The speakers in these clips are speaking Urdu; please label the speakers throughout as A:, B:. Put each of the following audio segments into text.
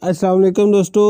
A: السلام علیکم دوستو،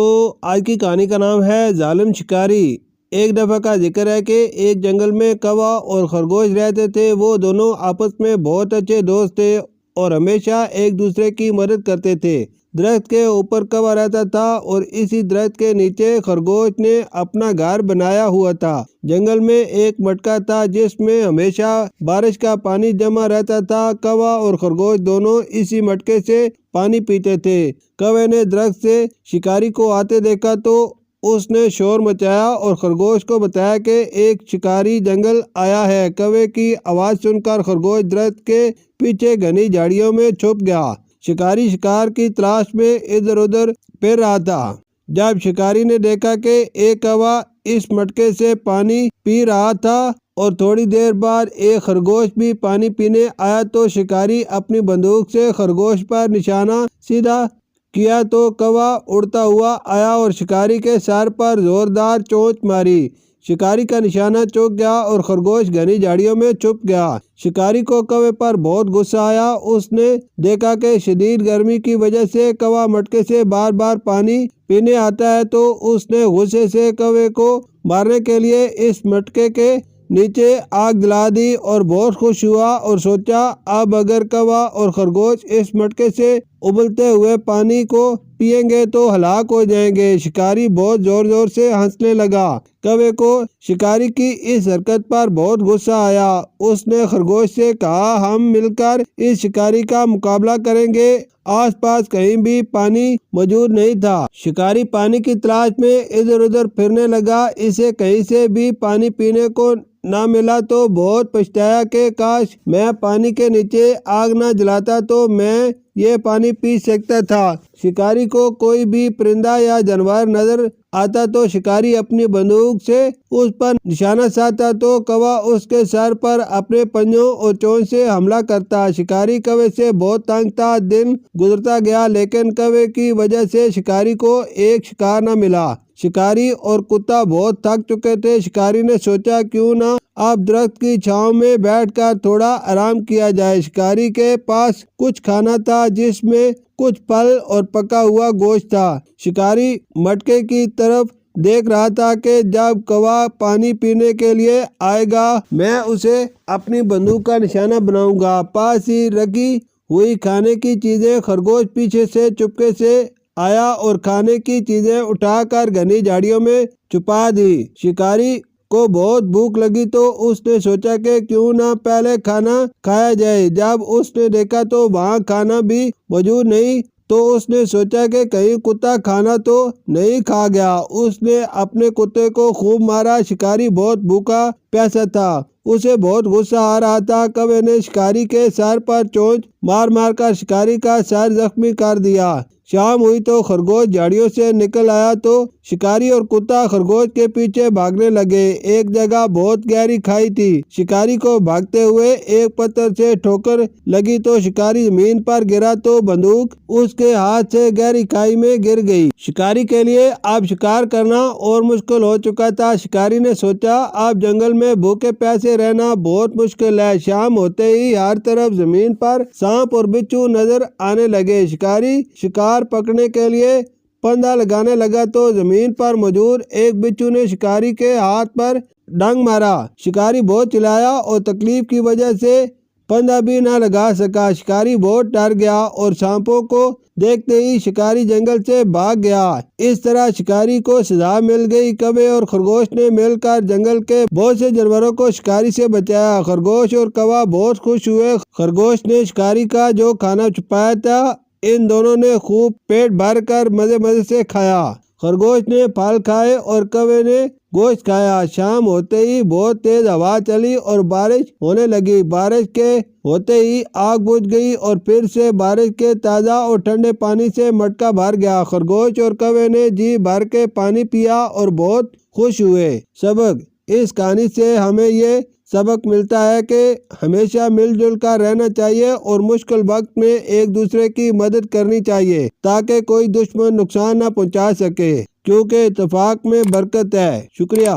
A: آج کی کہانی کا نام ہے ظالم شکاری۔ ایک دفعہ کا ذکر ہے کہ ایک جنگل میں کوا اور خرگوش رہتے تھے۔ وہ دونوں آپس میں بہت اچھے دوست تھے اور ہمیشہ ایک دوسرے کی مدد کرتے تھے۔ درخت کے اوپر کوا رہتا تھا اور اسی درخت کے نیچے خرگوش نے اپنا گھر بنایا ہوا تھا۔ جنگل میں ایک مٹکا تھا جس میں ہمیشہ بارش کا پانی جمع رہتا تھا۔ کوا اور خرگوش دونوں اسی مٹکے سے پانی پیتے تھے۔ کوے نے درخت سے شکاری کو آتے دیکھا تو اس نے شور مچایا اور خرگوش کو بتایا کہ ایک شکاری جنگل آیا ہے۔ کوے کی آواز سن کر خرگوش درخت کے پیچھے گھنی جھاڑیوں میں چھپ گیا۔ شکاری شکار کی تلاش میں ادھر ادھر پھر رہا تھا۔ جب شکاری نے دیکھا کہ ایک کوا اس مٹکے سے پانی پی رہا تھا اور تھوڑی دیر بعد ایک خرگوش بھی پانی پینے آیا تو شکاری اپنی بندوق سے خرگوش پر نشانہ سیدھا کیا تو کوا اڑتا ہوا آیا اور شکاری کے سر پر زوردار چونچ ماری۔ شکاری کا نشانہ چوک گیا اور خرگوش گھنی جھاڑیوں میں چھپ گیا۔ شکاری کو کوے پر بہت غصہ آیا۔ اس نے دیکھا کہ شدید گرمی کی وجہ سے کوا مٹکے سے بار بار پانی پینے آتا ہے تو اس نے غصے سے کوے کو مارنے کے لیے اس مٹکے کے نیچے آگ جلا دی اور بہت خوش ہوا اور سوچا اب اگر کوا اور خرگوش اس مٹکے سے ابلتے ہوئے پانی کو پیئیں گے تو ہلاک ہو جائیں گے۔ شکاری بہت زور زور سے ہنسنے لگا۔ کوے کو شکاری کی اس حرکت پر بہت غصہ آیا۔ اس نے خرگوش سے کہا ہم مل کر اس شکاری کا مقابلہ کریں گے۔ آس پاس کہیں بھی پانی موجود نہیں تھا۔ شکاری پانی کی تلاش میں ادھر ادھر پھرنے لگا۔ اسے کہیں سے بھی پانی پینے کو نہ ملا تو بہت پچھتایا کہ کاش میں پانی کے نیچے آگ نہ جلاتا تو میں یہ پانی پی سکتا تھا۔ شکاری کو کوئی بھی پرندہ یا جانور نظر آتا تو شکاری اپنی بندوق سے اس پر نشانہ سادھتا تو کوا اس کے سر پر اپنے پنجوں اور چونچ سے حملہ کرتا۔ شکاری کوے سے بہت تنگ تھا۔ دن گزرتا گیا لیکن کوے کی وجہ سے شکاری کو ایک شکار نہ ملا۔ شکاری اور کتا بہت تھک چکے تھے۔ شکاری نے سوچا کیوں نہ اب درخت کی چھاؤں میں بیٹھ کر تھوڑا آرام کیا جائے۔ شکاری کے پاس کچھ کھانا تھا جس میں کچھ پھل اور پکا ہوا گوشت تھا۔ شکاری مٹکے کی طرف دیکھ رہا تھا کہ جب کوا پانی پینے کے لیے آئے گا میں اسے اپنی بندوق کا نشانہ بناؤں گا۔ پاس ہی رکھی ہوئی کھانے کی چیزیں خرگوش پیچھے سے چپکے سے آیا اور کھانے کی چیزیں اٹھا کر گھنی جھاڑیوں میں چھپا دی۔ شکاری کو بہت بھوک لگی تو اس نے سوچا کہ کیوں نہ پہلے کھانا کھایا جائے۔ جب اس نے دیکھا تو وہاں کھانا بھی موجود نہیں تو اس نے سوچا کہ کہیں کتا کھانا تو نہیں کھا گیا۔ اس نے اپنے کتے کو خوب مارا۔ شکاری بہت بھوکا پیاسا تھا۔ اسے بہت غصہ آ رہا تھا۔ کوے نے شکاری کے سر پر چونچ مار مار کر شکاری کا سر زخمی کر دیا۔ شام ہوئی تو خرگوش جھاڑیوں سے نکل آیا تو شکاری اور کتا خرگوش کے پیچھے بھاگنے لگے۔ ایک جگہ بہت گہری کھائی تھی۔ شکاری کو بھاگتے ہوئے ایک پتھر سے ٹھوکر لگی تو شکاری زمین پر گرا تو بندوق اس کے ہاتھ سے گہری کھائی میں گر گئی۔ شکاری کے لیے اب شکار کرنا اور مشکل ہو چکا تھا۔ شکاری نے سوچا اب جنگل میں بھوکے پیاسے رہنا بہت مشکل ہے۔ شام ہوتے ہی ہر طرف زمین پر سانپ اور بچھو نظر آنے لگے۔ شکاری شکار پکڑنے کے لیے پھندا لگانے لگا تو زمین پر موجود ایک بچھو نے شکاری کے ہاتھ پر ڈنگ مارا۔ شکاری بہت چلایا اور تکلیف کی وجہ سے پھندا بھی نہ لگا سکا۔ شکاری بہت ڈر گیا اور سانپوں کو دیکھتے ہی شکاری جنگل سے بھاگ گیا۔ اس طرح شکاری کو سزا مل گئی۔ کوے اور خرگوش نے مل کر جنگل کے بہت سے جانوروں کو شکاری سے بچایا۔ خرگوش اور کوا بہت خوش ہوئے۔ خرگوش نے شکاری کا جو کھانا چھپایا تھا ان دونوں نے خوب پیٹ بھر کر مزے مزے سے کھایا۔ خرگوش نے پھل کھائے اور کوے نے گوشت کھایا۔ شام ہوتے ہی بہت تیز ہوا چلی اور بارش ہونے لگی۔ بارش کے ہوتے ہی آگ بجھ گئی اور پھر سے بارش کے تازہ اور ٹھنڈے پانی سے مٹکا بھر گیا۔ خرگوش اور کوے نے جی بھر کے پانی پیا اور بہت خوش ہوئے۔ سبق: اس کہانی سے ہمیں یہ سبق ملتا ہے کہ ہمیشہ مل جل کر رہنا چاہیے اور مشکل وقت میں ایک دوسرے کی مدد کرنی چاہیے تاکہ کوئی دشمن نقصان نہ پہنچا سکے، کیونکہ اتفاق میں برکت ہے۔ شکریہ۔